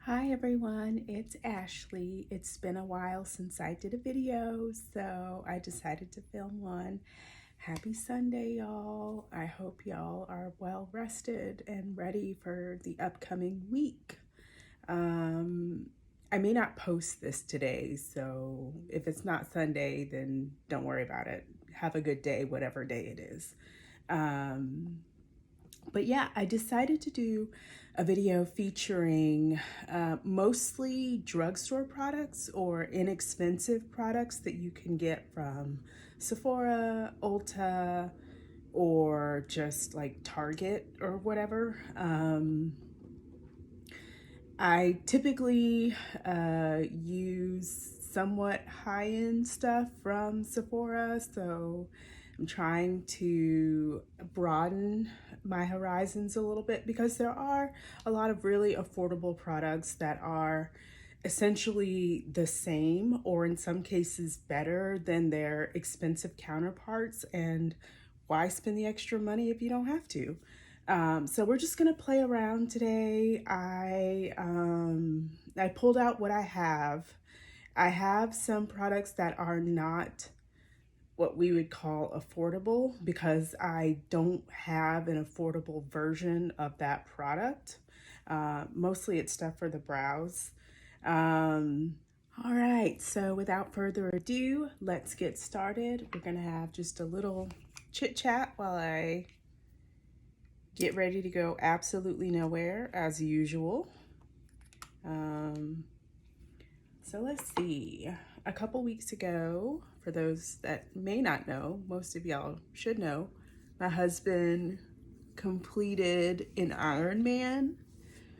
Hi everyone, it's Ashley. It's been a while since I did a video, so I decided to film one. Happy Sunday, y'all. I hope y'all are well rested and ready for the upcoming week. I may not post this today, so if it's not Sunday, then don't worry about it. Have a good day, whatever day it is. But yeah, I decided to do a video featuring mostly drugstore products or inexpensive products that you can get from Sephora, Ulta, or just like Target or whatever. I typically use somewhat high-end stuff from Sephora, so I'm trying to broaden my horizons a little bit because there are a lot of really affordable products that are essentially the same or in some cases better than their expensive counterparts, and why spend the extra money if you don't have to? So we're just gonna play around today. I pulled out what I have. I have some products that are not what we would call affordable because I don't have an affordable version of that product. Mostly it's stuff for the brows. All right, so without further ado, let's get started. We're gonna have just a little chit chat while I get ready to go absolutely nowhere as usual. So let's see. A couple weeks ago, for those that may not know, most of y'all should know, my husband completed an Ironman,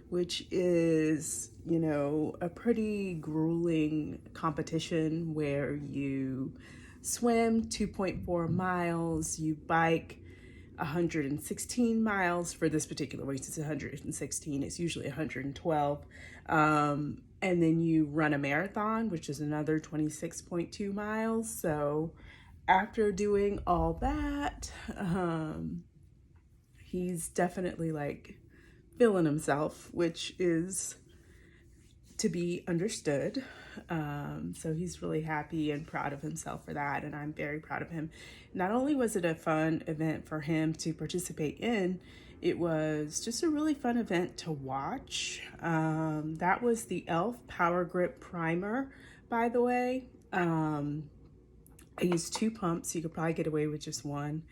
which is, a pretty grueling competition where you swim 2.4 miles, you bike 116 miles. For this particular race, it's 116. It's usually 112. And then you run a marathon, which is another 26.2 miles. So after doing all that, he's definitely like feeling himself, which is to be understood. So he's really happy and proud of himself for that, and I'm very proud of him. Not only was it a fun event for him to participate in, it was just a really fun event to watch. That was the e.l.f. Power Grip Primer, by the way. I used 2 pumps. You could probably get away with just one.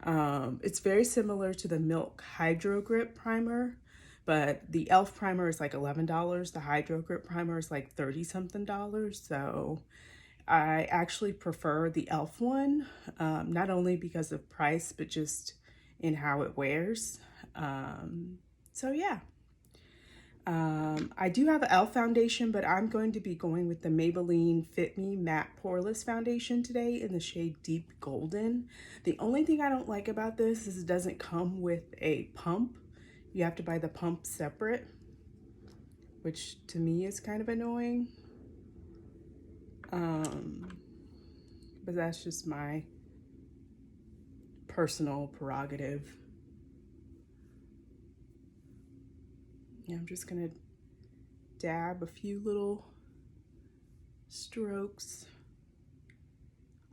It's very similar to the Milk Hydro Grip Primer, but the e.l.f. primer is like $11. The Hydro Grip primer is like 30 something dollars. So I actually prefer the e.l.f. one, not only because of price, but just in how it wears. So yeah. I do have an e.l.f. foundation, but I'm going to be going with the Maybelline Fit Me Matte Poreless Foundation today in the shade Deep Golden. The only thing I don't like about this is it doesn't come with a pump. You have to buy the pump separate, which to me is kind of annoying. But that's just my personal prerogative. Yeah, I'm just gonna dab a few little strokes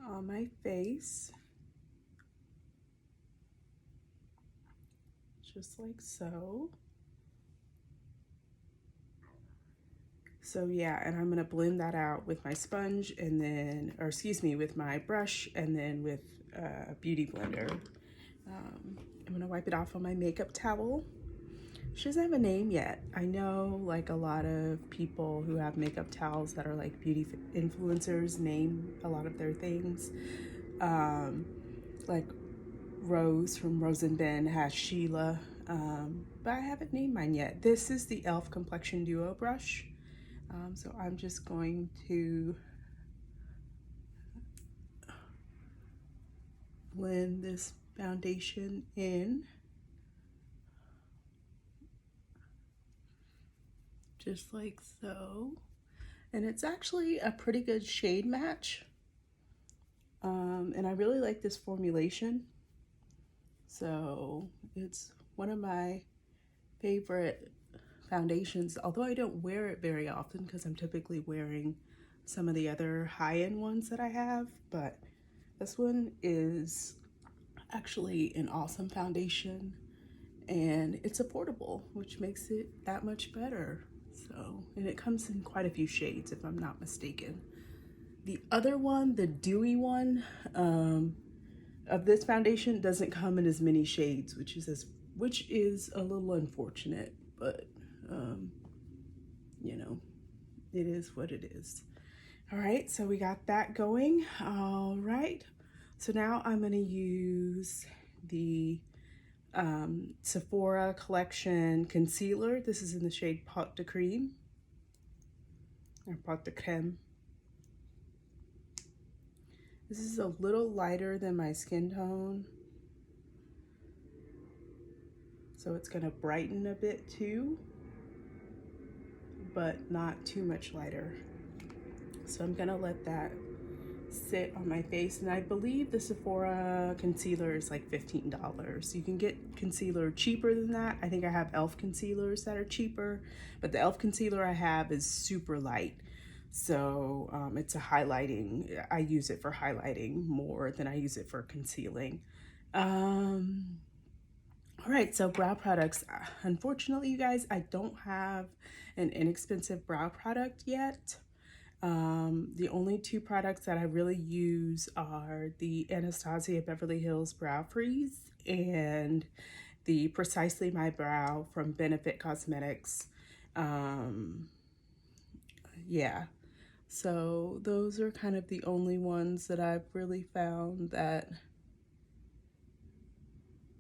on my face, just like so. So yeah, and I'm gonna blend that out with my sponge and then, or excuse me, with my brush and then with a beauty blender. I'm gonna wipe it off on my makeup towel. She doesn't have a name yet. I know like a lot of people who have makeup towels that are like beauty influencers name a lot of their things. Like Rose from Rose and Ben has Sheila, but I haven't named mine yet. This is the e.l.f. Complexion Duo brush. So I'm just going to blend this foundation in. Just like so. And it's actually a pretty good shade match. And I really like this formulation. So it's one of my favorite foundations, although I don't wear it very often because I'm typically wearing some of the other high-end ones that I have, but this one is actually an awesome foundation and it's affordable, which makes it that much better. So, and it comes in quite a few shades if I'm not mistaken. The other one, the dewy one, of this foundation doesn't come in as many shades, which is a little unfortunate, but you know, it is what it is. All right, so we got that going. All right, so now I'm gonna use the Sephora Collection Concealer. This is in the shade Pot de Creme, or Pot de Creme. This is a little lighter than my skin tone, so it's gonna brighten a bit too, but not too much lighter. So I'm gonna let that sit on my face, and I believe the Sephora concealer is like $15. You can get concealer cheaper than that. I think I have e.l.f. concealers that are cheaper, but the e.l.f. concealer I have is super light. So it's a highlighting, I use it for highlighting more than I use it for concealing. All right, so brow products. Unfortunately, you guys, I don't have an inexpensive brow product yet. The only two products that I really use are the Anastasia Beverly Hills Brow Freeze and the Precisely My Brow from Benefit Cosmetics. Yeah, so those are kind of the only ones that I've really found that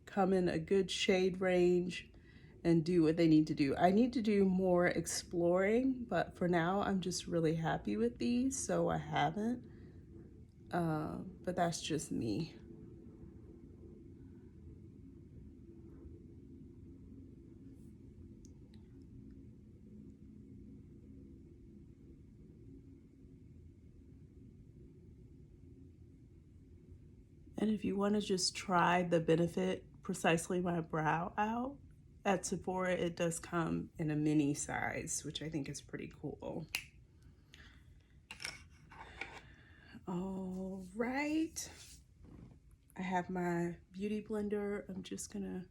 come in a good shade range and do what they need to do. I need to do more exploring, but for now I'm just really happy with these, so I haven't. But that's just me. And if you want to just try the Benefit Precisely My Brow out, at Sephora it does come in a mini size, which I think is pretty cool. All right, I have my beauty blender. I'm just gonna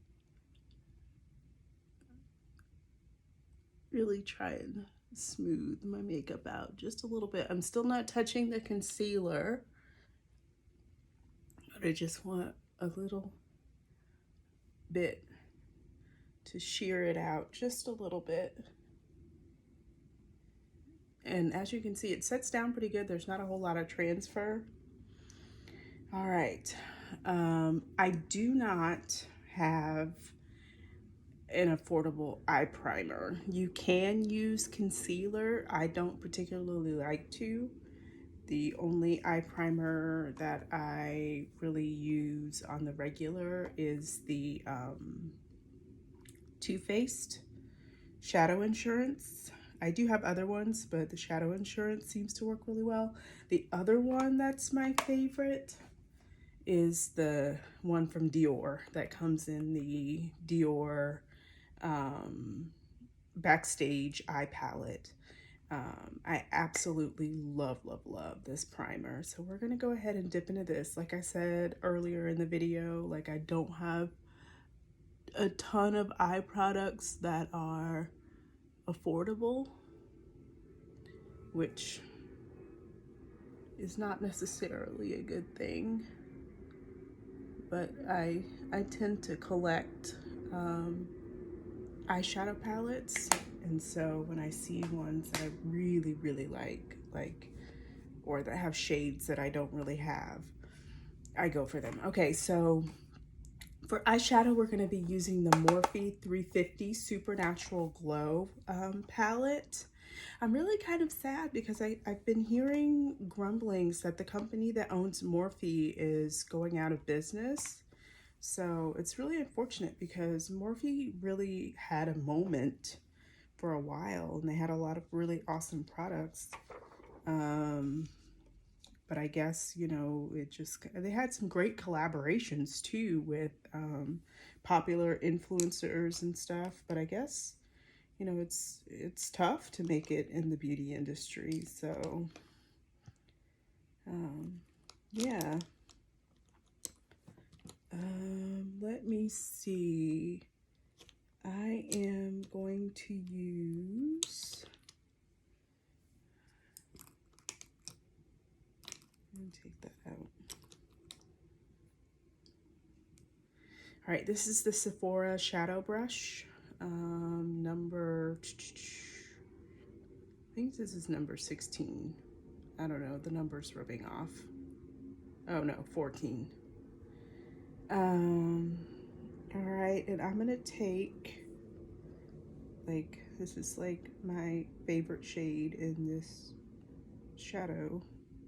really try and smooth my makeup out just a little bit. I'm still not touching the concealer, but I just want a little bit to sheer it out just a little bit. And as you can see, it sets down pretty good. There's not a whole lot of transfer. All right, I do not have an affordable eye primer. You can use concealer. I don't particularly like to. The only eye primer that I really use on the regular is the Too Faced Shadow Insurance. I do have other ones, but the Shadow Insurance seems to work really well. The other one that's my favorite is the one from Dior that comes in the Dior Backstage eye palette. I absolutely love this primer. So we're gonna go ahead and dip into this. Like I said earlier in the video, like I don't have a ton of eye products that are affordable, which is not necessarily a good thing, but I tend to collect eyeshadow palettes, and so when I see ones that I really like, or that have shades that I don't really have, I go for them. Okay, so for eyeshadow, we're gonna be using the Morphe 350 Supernatural Glow palette. I'm really kind of sad because I've been hearing grumblings that the company that owns Morphe is going out of business. So it's really unfortunate because Morphe really had a moment for a while and they had a lot of really awesome products. But I guess, you know, they had some great collaborations too with popular influencers and stuff. But I guess, you know, it's tough to make it in the beauty industry. So, yeah. Let me see. I am going to use, and take that out. All right, this is the Sephora Shadow Brush, number, I think this is number 16. I don't know, the number's rubbing off. Oh no, 14. All right, and I'm gonna take, like, this is like my favorite shade in this shadow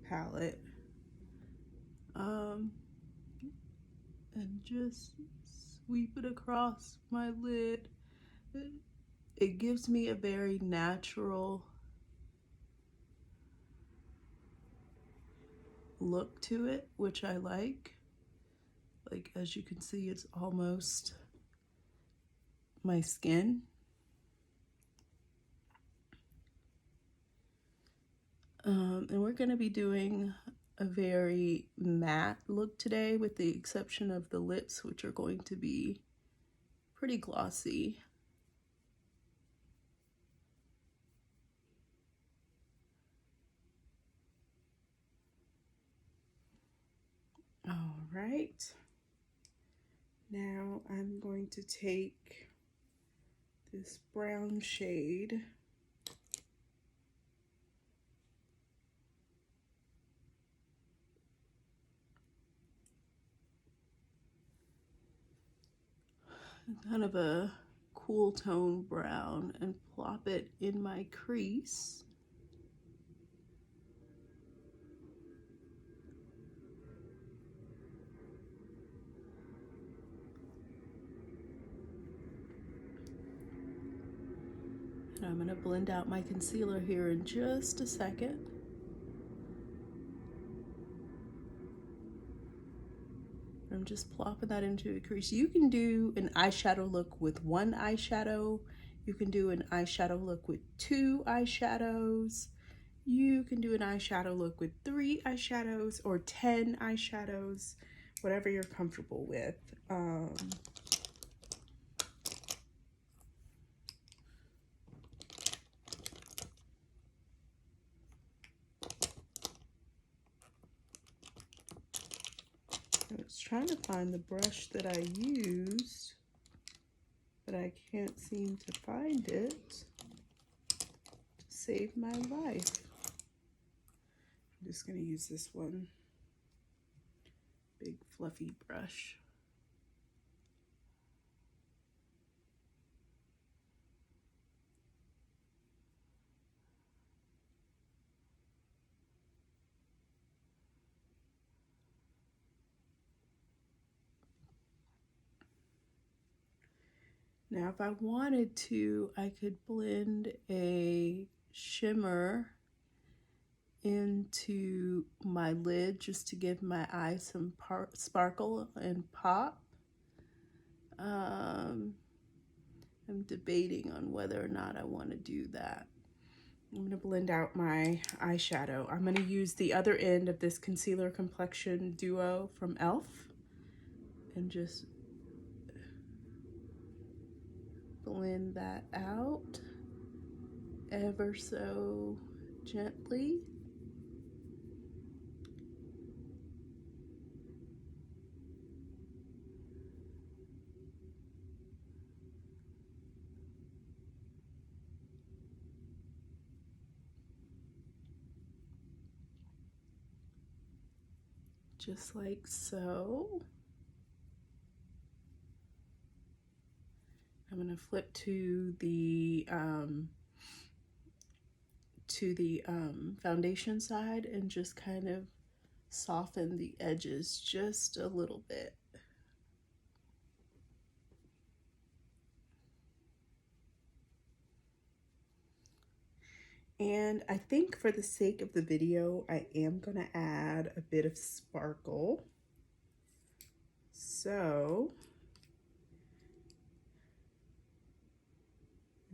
palette. And just sweep it across my lid. It gives me a very natural look to it, which I like. Like, as you can see, it's almost my skin. And we're going to be doing a very matte look today, with the exception of the lips, which are going to be pretty glossy. All right. Now I'm going to take this brown shade, kind of a cool tone brown, and plop it in my crease. And I'm going to blend out my concealer here in just a second. I'm just plopping that into a crease. You can do an eyeshadow look with one eyeshadow. You can do an eyeshadow look with 2 eyeshadows. You can do an eyeshadow look with 3 eyeshadows or 10 eyeshadows, whatever you're comfortable with. I was trying to find the brush that I used, but I can't seem to find it to save my life. I'm just going to use this one big fluffy brush. Now, if I wanted to, I could blend a shimmer into my lid just to give my eye some sparkle and pop. I'm debating on whether or not I want to do that. I'm going to blend out my eyeshadow. I'm going to use the other end of this Concealer Complexion Duo from e.l.f. and just blend that out ever so gently. Just like so. I'm going to flip to the foundation side and just kind of soften the edges just a little bit. And I think for the sake of the video, I am going to add a bit of sparkle. So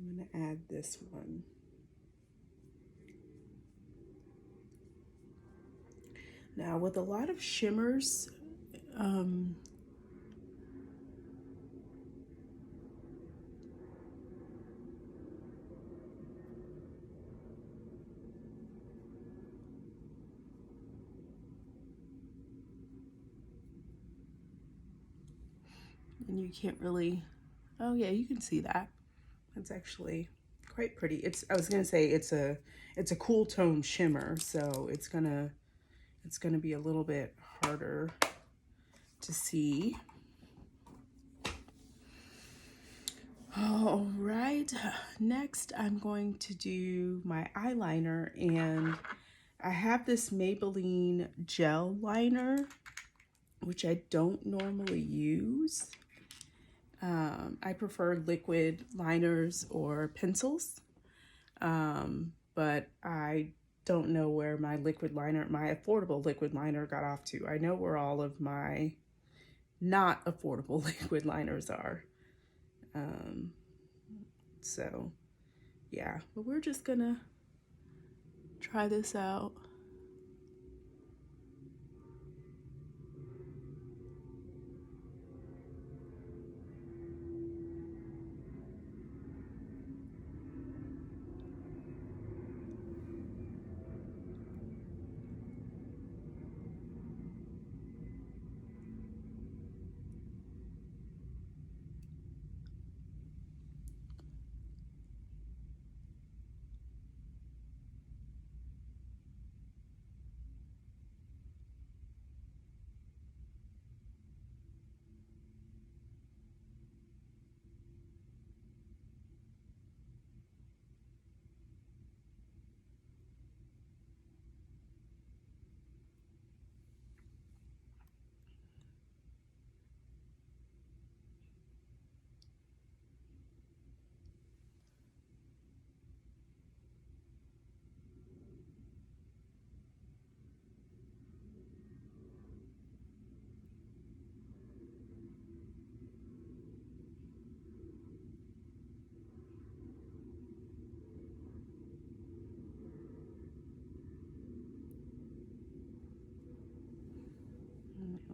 I'm going to add this one. Now with a lot of shimmers, and you can't really, oh yeah, you can see that. It's actually quite pretty. I was gonna say it's a cool tone shimmer, so it's gonna be a little bit harder to see. All right, next I'm going to do my eyeliner, and I have this Maybelline gel liner, which I don't normally use. I prefer liquid liners or pencils, but I don't know where my affordable liquid liner got off to. I know where all of my not affordable liquid liners are. So yeah, but we're just gonna try this out.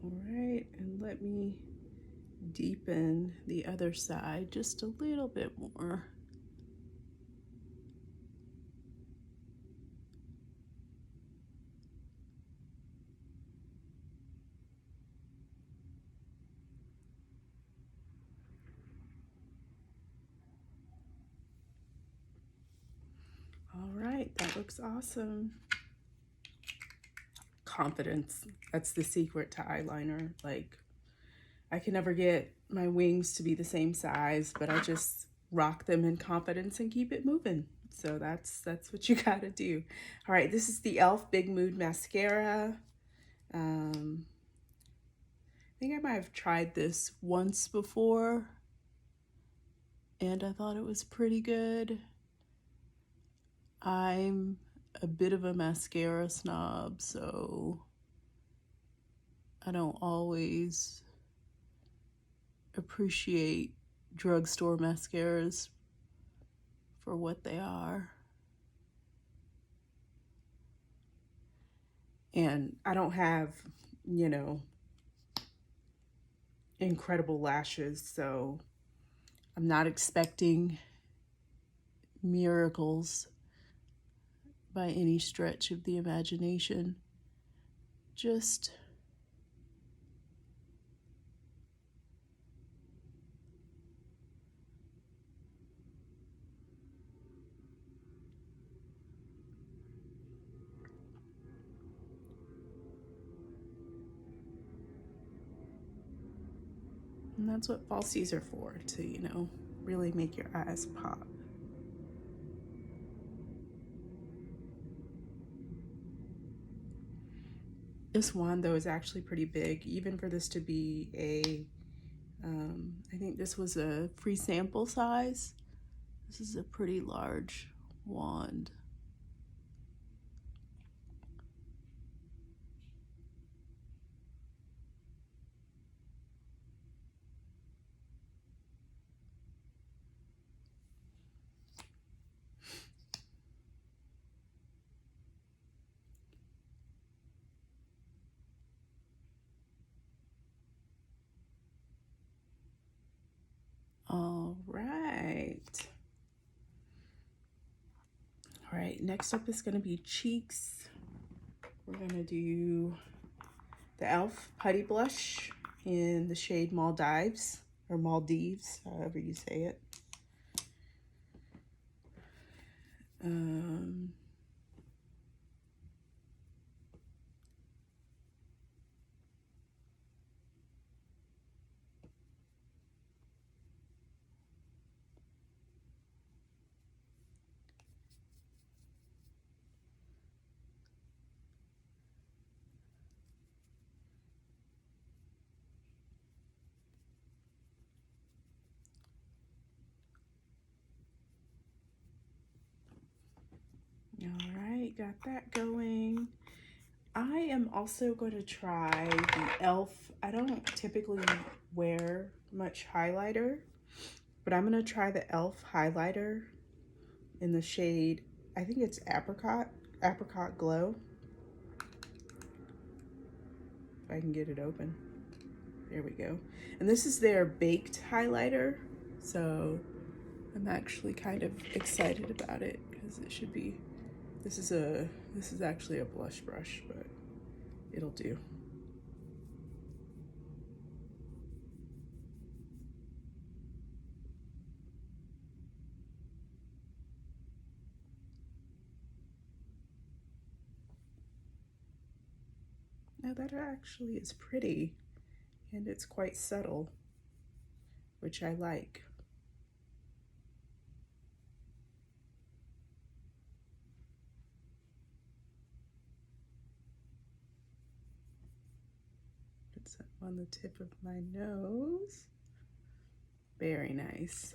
All right, and let me deepen the other side just a little bit more. All right, that looks awesome. Confidence, that's the secret to eyeliner. Like, I can never get my wings to be the same size, but I just rock them in confidence and keep it moving. So that's what you gotta do. All right, this is the e.l.f. Big Mood Mascara. I think I might have tried this once before, and I thought it was pretty good. I'm a bit of a mascara snob, so I don't always appreciate drugstore mascaras for what they are. And I don't have, you know, incredible lashes, so I'm not expecting miracles by any stretch of the imagination. Just and that's what falsies are for, to, you know, really make your eyes pop. This wand, though, is actually pretty big, even for this to be a, I think this was a free sample size. This is a pretty large wand. All right, next up is gonna be cheeks. We're gonna do the e.l.f. Putty Blush in the shade Maldives, or Maldives, however you say it. All right, got that going. I am also going to try the e.l.f. I don't typically wear much highlighter, but I'm going to try the e.l.f. highlighter in the shade, I think it's Apricot Glow. If I can get it open. There we go. And this is their baked highlighter, so I'm actually kind of excited about it because it should be, this is actually a blush brush, but it'll do. Now that actually is pretty, and it's quite subtle, which I like. It's on the tip of my nose. Very nice.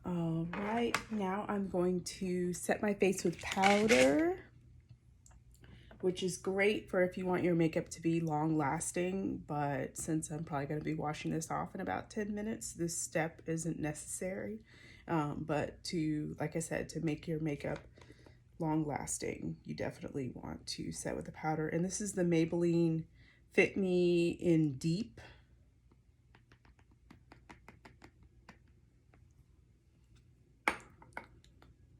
All right, now I'm going to set my face with powder, which is great for if you want your makeup to be long lasting, but since I'm probably going to be washing this off in about 10 minutes, this step isn't necessary. But to, like I said, to make your makeup long lasting, you definitely want to set with the powder. And this is the Maybelline Fit Me in Deep.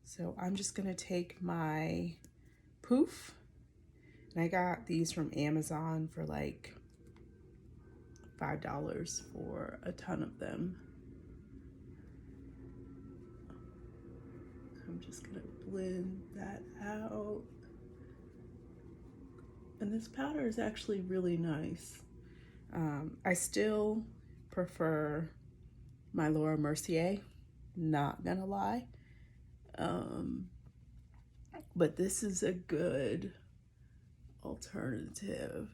So I'm just gonna take my poof, and I got these from Amazon for like $5 for a ton of them. I'm just gonna blend that out. And this powder is actually really nice. I still prefer my Laura Mercier, not gonna lie. But this is a good alternative.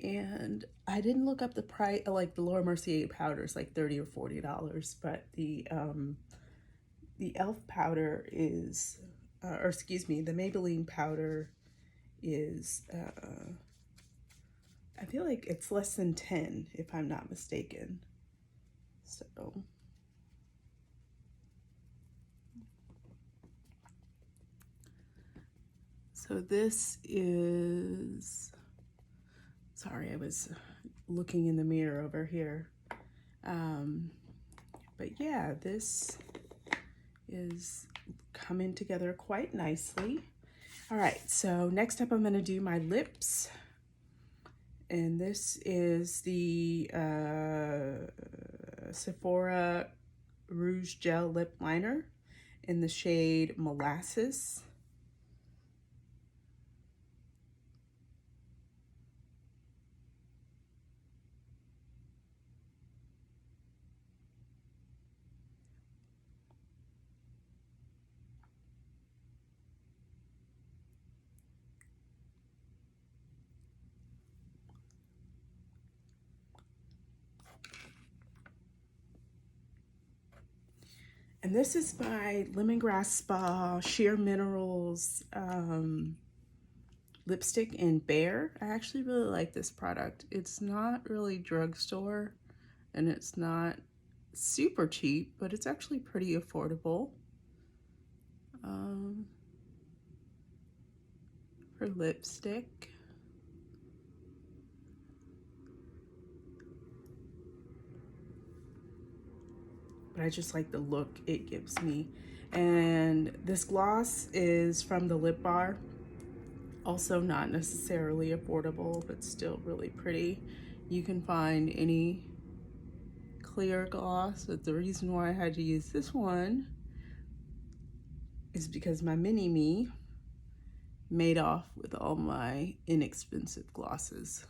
And I didn't look up the price, like the Laura Mercier powder is like $30 or $40, but the e.l.f. powder is, or excuse me, the Maybelline powder is, I feel like it's less than 10 if I'm not mistaken. So this is, sorry, I was looking in the mirror over here. But yeah, this is coming together quite nicely. All right, so next up I'm gonna do my lips. And this is the Sephora Rouge Gel Lip Liner in the shade Molasses. And this is by Lemongrass Spa Sheer Minerals lipstick in Bare. I actually really like this product. It's not really drugstore and it's not super cheap, but it's actually pretty affordable for lipstick. But but I just like the look it gives me. And this gloss is from the Lip Bar. Also not necessarily affordable, but still really pretty. You can find any clear gloss, but the reason why I had to use this one is because my mini me made off with all my inexpensive glosses.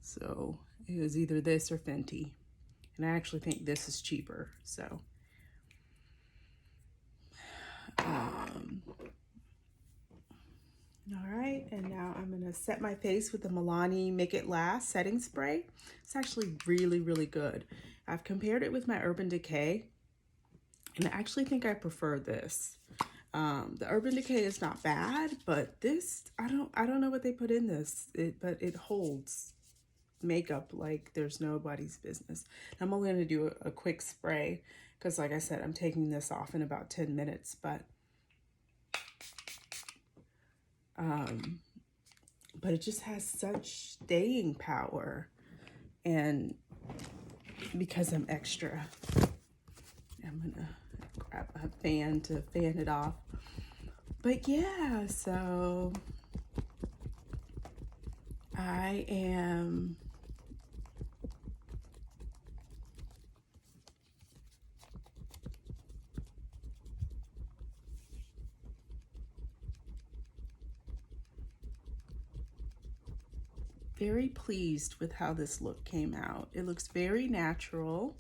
So it was either this or Fenty. And I actually think this is cheaper, so. All right, and now I'm gonna set my face with the Milani Make It Last setting spray. It's actually really, really good. I've compared it with my Urban Decay, and I actually think I prefer this. The Urban Decay is not bad, but this, I don't know what they put in this, but it holds makeup like there's nobody's business. I'm only gonna do a quick spray because, like I said, I'm taking this off in about 10 minutes, but it just has such staying power, and because I'm extra, I'm gonna grab a fan to fan it off. But yeah, so I am very pleased with how this look came out. It looks very natural.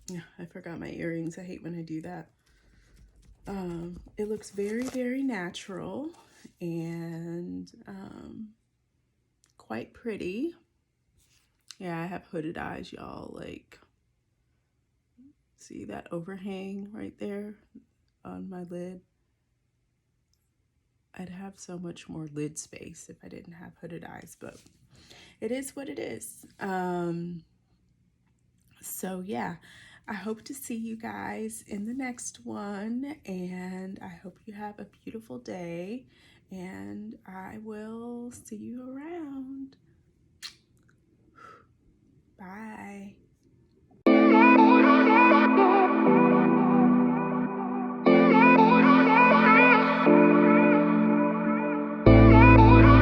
Yeah, I forgot my earrings. I hate when I do that. It looks very, very natural and quite pretty. Yeah, I have hooded eyes, y'all. Like, see that overhang right there on my lid? I'd have so much more lid space if I didn't have hooded eyes, but it is what it is. So yeah, I hope to see you guys in the next one, and I hope you have a beautiful day, and I will see you around.